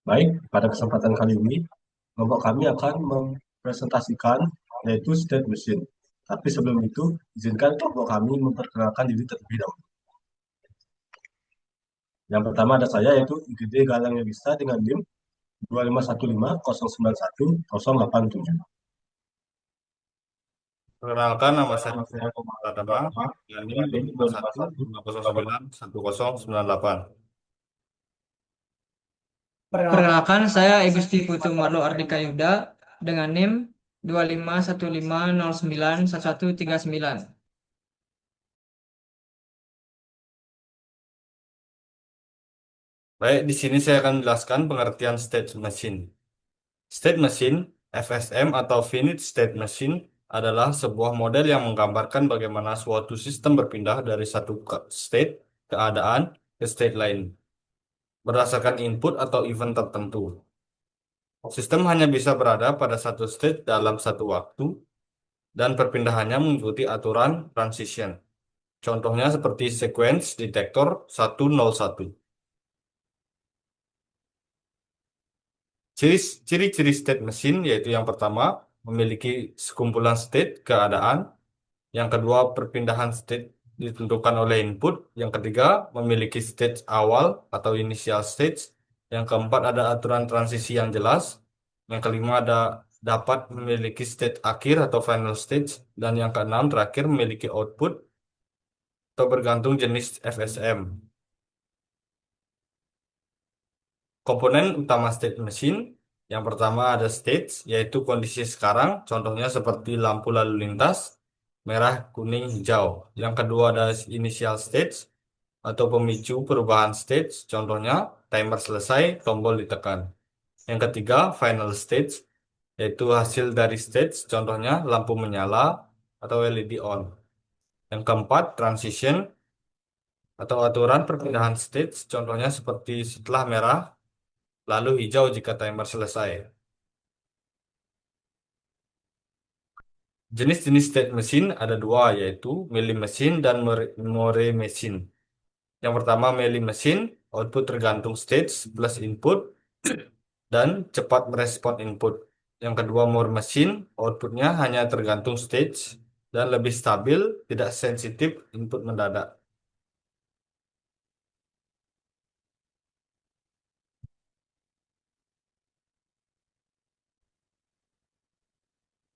Baik, pada kesempatan kali ini, kelompok kami akan mempresentasikan yaitu state machine. Tapi sebelum itu, izinkan kelompok kami memperkenalkan diri terlebih dahulu. Yang pertama ada saya yaitu IGD Galang Yogista dengan NIM 2515091087. Perkenalkan, nama saya Pratama, dengan NIM 251 Perkenalkan, saya Igusti Putu Marlo Ardika Yuda dengan NIM 2515091139. Baik, di sini saya akan menjelaskan pengertian state machine. State machine, FSM atau finite state machine, adalah sebuah model yang menggambarkan bagaimana suatu sistem berpindah dari satu state, keadaan, ke state lain, berdasarkan input atau event tertentu. Sistem hanya bisa berada pada satu state dalam satu waktu, dan perpindahannya mengikuti aturan transition. Contohnya seperti sequence detektor 101. Ciri-ciri state machine yaitu yang pertama, memiliki sekumpulan state keadaan, yang kedua, perpindahan state ditentukan oleh input, yang ketiga, memiliki state awal atau initial stage, yang keempat, ada aturan transisi yang jelas, yang kelima, ada dapat memiliki state akhir atau final stage, dan yang keenam terakhir memiliki output atau bergantung jenis FSM. Komponen utama state machine, yang pertama ada state, yaitu kondisi sekarang, contohnya seperti lampu lalu lintas, merah, kuning, hijau. Yang kedua ada initial stage, atau pemicu perubahan stage, contohnya timer selesai, tombol ditekan. Yang ketiga, final stage, yaitu hasil dari stage, contohnya lampu menyala atau LED on. Yang keempat, transition, atau aturan perpindahan stage, contohnya seperti setelah merah, lalu hijau jika timer selesai. Jenis-jenis state machine ada dua, yaitu milling machine dan memory machine. Yang pertama milling machine, output tergantung stage plus input dan cepat merespon input. Yang kedua more machine, outputnya hanya tergantung stage dan lebih stabil, tidak sensitif input mendadak.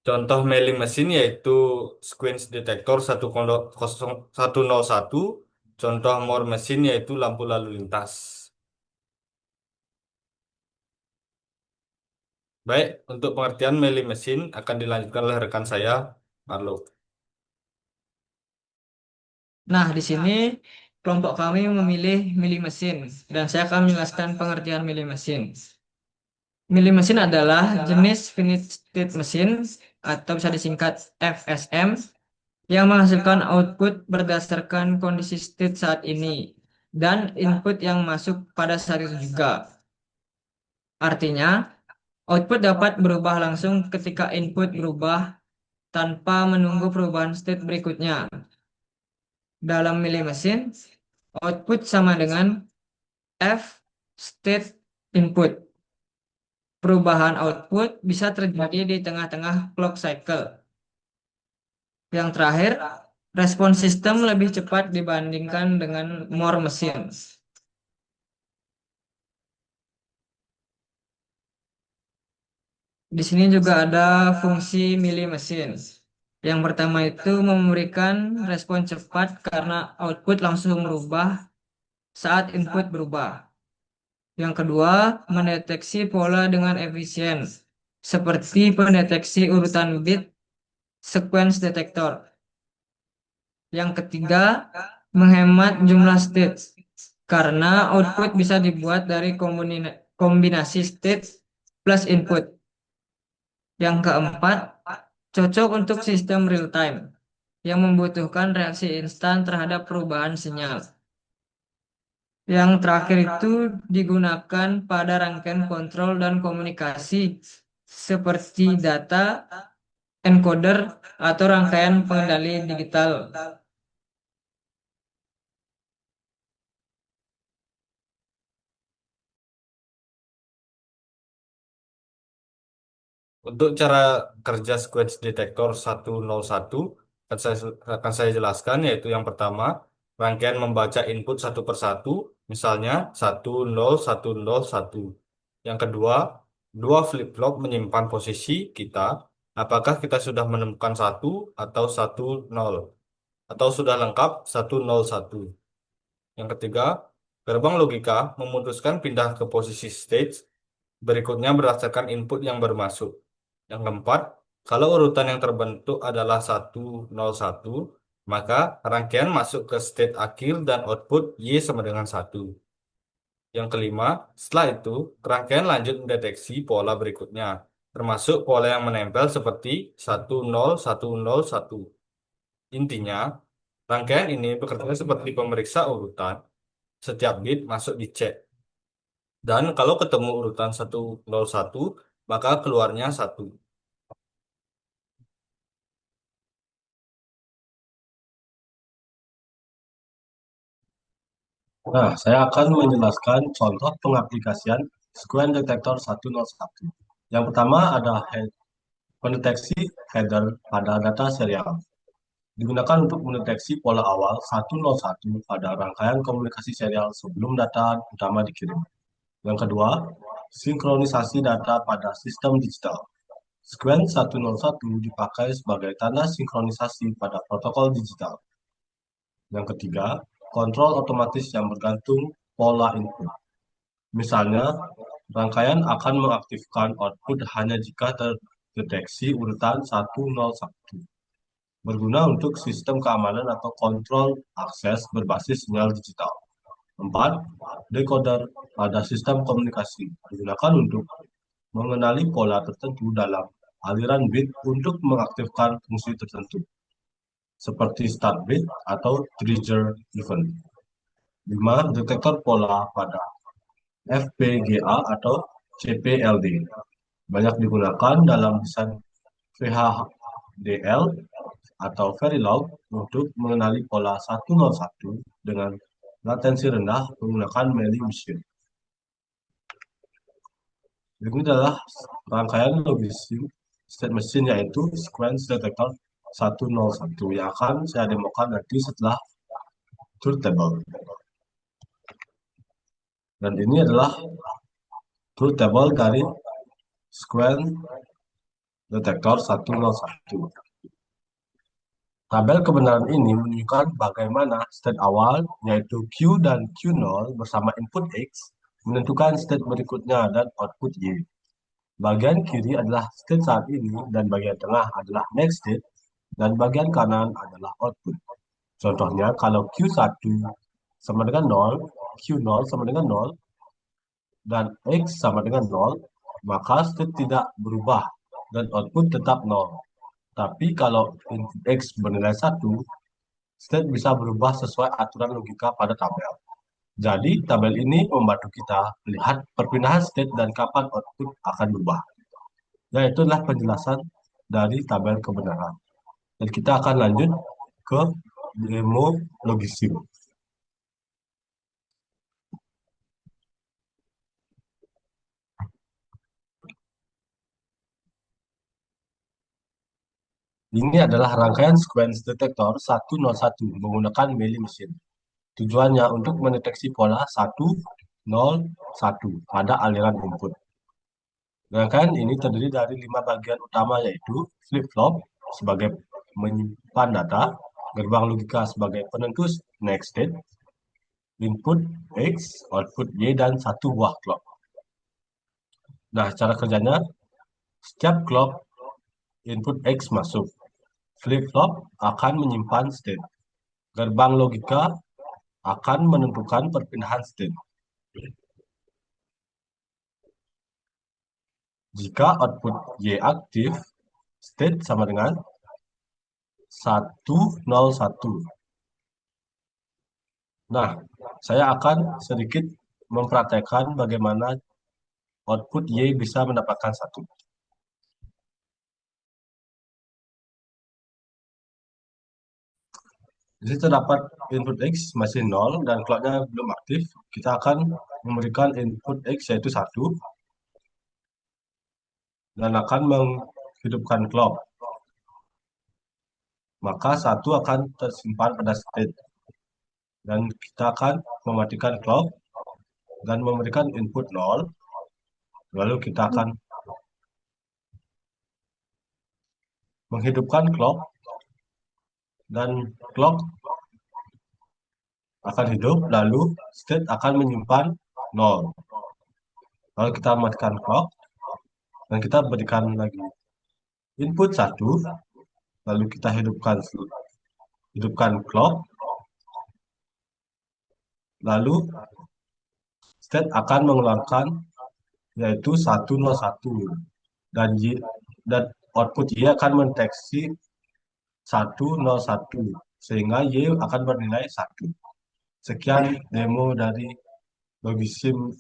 Contoh mailing mesin yaitu sequence detector 101. Contoh more mesin yaitu lampu lalu lintas. Baik, untuk pengertian mailing mesin akan dilanjutkan oleh rekan saya, Marlo. Nah, di sini kelompok kami memilih milling mesin dan saya akan menjelaskan pengertian milling mesin. Milling mesin adalah jenis finite state machine atau bisa disingkat FSM yang menghasilkan output berdasarkan kondisi state saat ini dan input yang masuk pada saat itu juga. Artinya, output dapat berubah langsung ketika input berubah tanpa menunggu perubahan state berikutnya. Dalam milling mesin, output sama dengan F state input. Perubahan output bisa terjadi di tengah-tengah clock cycle. Yang terakhir, respon sistem lebih cepat dibandingkan dengan Moore mesin. Di sini juga ada fungsi milling mesin. Yang pertama itu memberikan respon cepat karena output langsung berubah saat input berubah. Yang kedua, mendeteksi pola dengan efisien, seperti pendeteksi urutan bit sequence detector. Yang ketiga, menghemat jumlah state, karena output bisa dibuat dari kombinasi state plus input. Yang keempat, cocok untuk sistem real time yang membutuhkan reaksi instan terhadap perubahan sinyal. Yang terakhir itu digunakan pada rangkaian kontrol dan komunikasi seperti data, encoder, atau rangkaian pengendali digital. Untuk cara kerja sequence detektor 101 akan saya jelaskan, yaitu yang pertama, rangkaian membaca input satu persatu, misalnya 10101. Yang kedua, dua flip-flop menyimpan posisi kita, apakah kita sudah menemukan 1 atau 10, atau sudah lengkap 101. Yang ketiga, gerbang logika memutuskan pindah ke posisi stage berikutnya berdasarkan input yang bermasuk. Yang keempat, kalau urutan yang terbentuk adalah 101, maka rangkaian masuk ke state akhir dan output Y sama dengan 1. Yang kelima, setelah itu, rangkaian lanjut mendeteksi pola berikutnya, termasuk pola yang menempel seperti 10101. Intinya, rangkaian ini bekerja seperti pemeriksa urutan. Setiap bit masuk dicek. Dan kalau ketemu urutan 101, maka keluarnya 1. Nah, saya akan menjelaskan contoh pengaplikasian sequence detektor 101. Yang pertama ada pendeteksi header pada data serial. Digunakan untuk mendeteksi pola awal 101 pada rangkaian komunikasi serial sebelum data utama dikirim. Yang kedua, sinkronisasi data pada sistem digital. Sequence 101 dipakai sebagai tanda sinkronisasi pada protokol digital. Yang ketiga, kontrol otomatis yang bergantung pola input. Misalnya, rangkaian akan mengaktifkan output hanya jika terdeteksi urutan 101. Berguna untuk sistem keamanan atau kontrol akses berbasis sinyal digital. 4. Decoder pada sistem komunikasi digunakan untuk mengenali pola tertentu dalam aliran bit untuk mengaktifkan fungsi tertentu, seperti start bit atau trigger event. 5. Detektor pola pada FPGA atau CPLD. Banyak digunakan dalam desain VHDL atau Verilog untuk mengenali pola 101 dengan latensi rendah menggunakan mailing machine. Ini adalah rangkaian logistik state machine yaitu sequence detector 101 yang akan saya demokan nanti setelah truth table. Dan ini adalah truth table dari sequence detektor 101. Tabel kebenaran ini menunjukkan bagaimana state awal, yaitu Q dan Q0 bersama input X, menentukan state berikutnya dan output Y. Bagian kiri adalah state saat ini, dan bagian tengah adalah next state, dan bagian kanan adalah output. Contohnya, kalau Q1 sama dengan 0, Q0 sama dengan 0, dan X sama dengan 0, maka state tidak berubah, dan output tetap 0. Tapi kalau input X bernilai 1, state bisa berubah sesuai aturan logika pada tabel. Jadi, tabel ini membantu kita melihat perpindahan state dan kapan output akan berubah. Yaitu adalah penjelasan dari tabel kebenaran. Dan kita akan lanjut ke demo logisim. Ini adalah rangkaian sequence detektor 101 menggunakan mailing machine. Tujuannya untuk mendeteksi pola 101 pada aliran input. Rangkaian ini terdiri dari 5 bagian utama yaitu flip-flop sebagai menyimpan data, gerbang logika sebagai penentu next state, input X, output Y, dan satu buah clock. Nah, cara kerjanya, setiap clock input X masuk, flip-flop akan menyimpan state. Gerbang logika akan menentukan perpindahan state. Jika output Y aktif, state sama dengan 101. Nah, saya akan sedikit mempraktekkan bagaimana output Y bisa mendapatkan 1. Di situ terdapat input X masih 0 dan clocknya belum aktif. Kita akan memberikan input X yaitu 1. dan akan menghidupkan clock. Maka 1 akan tersimpan pada state. Dan kita akan mematikan clock dan memberikan input 0. Lalu kita akan menghidupkan clock dan clock akan hidup, lalu state akan menyimpan 0. Lalu kita matikan clock dan kita berikan lagi input 1, lalu kita hidupkan clock, lalu state akan mengeluarkan yaitu 101 dan output Y akan mendeteksi 101 sehingga Y akan bernilai 1. Sekian demo dari Logisim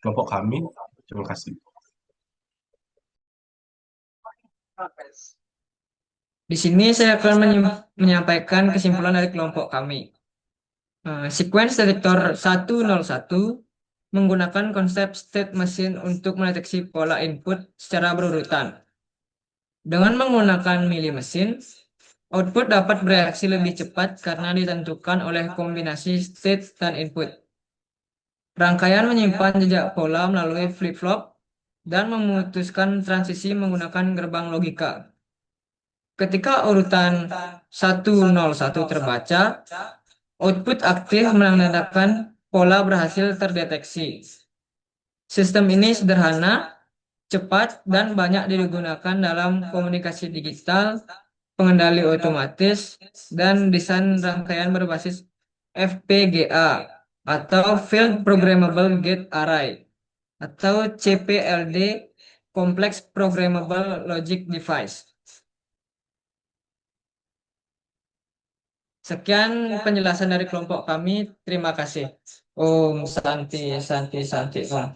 kelompok kami. Terima kasih. Di sini saya akan menyampaikan kesimpulan dari kelompok kami. Sequence detektor 101 menggunakan konsep state machine untuk mendeteksi pola input secara berurutan. Dengan menggunakan milli machine, output dapat bereaksi lebih cepat karena ditentukan oleh kombinasi state dan input. Rangkaian menyimpan jejak pola melalui flip-flop dan memutuskan transisi menggunakan gerbang logika. Ketika urutan 101 terbaca, output aktif menandakan pola berhasil terdeteksi. Sistem ini sederhana, cepat, dan banyak digunakan dalam komunikasi digital, pengendali otomatis, dan desain rangkaian berbasis FPGA atau Field Programmable Gate Array atau CPLD, Complex Programmable Logic Device. Sekian penjelasan dari kelompok kami. Terima kasih. Om Santi Santi Santi Om.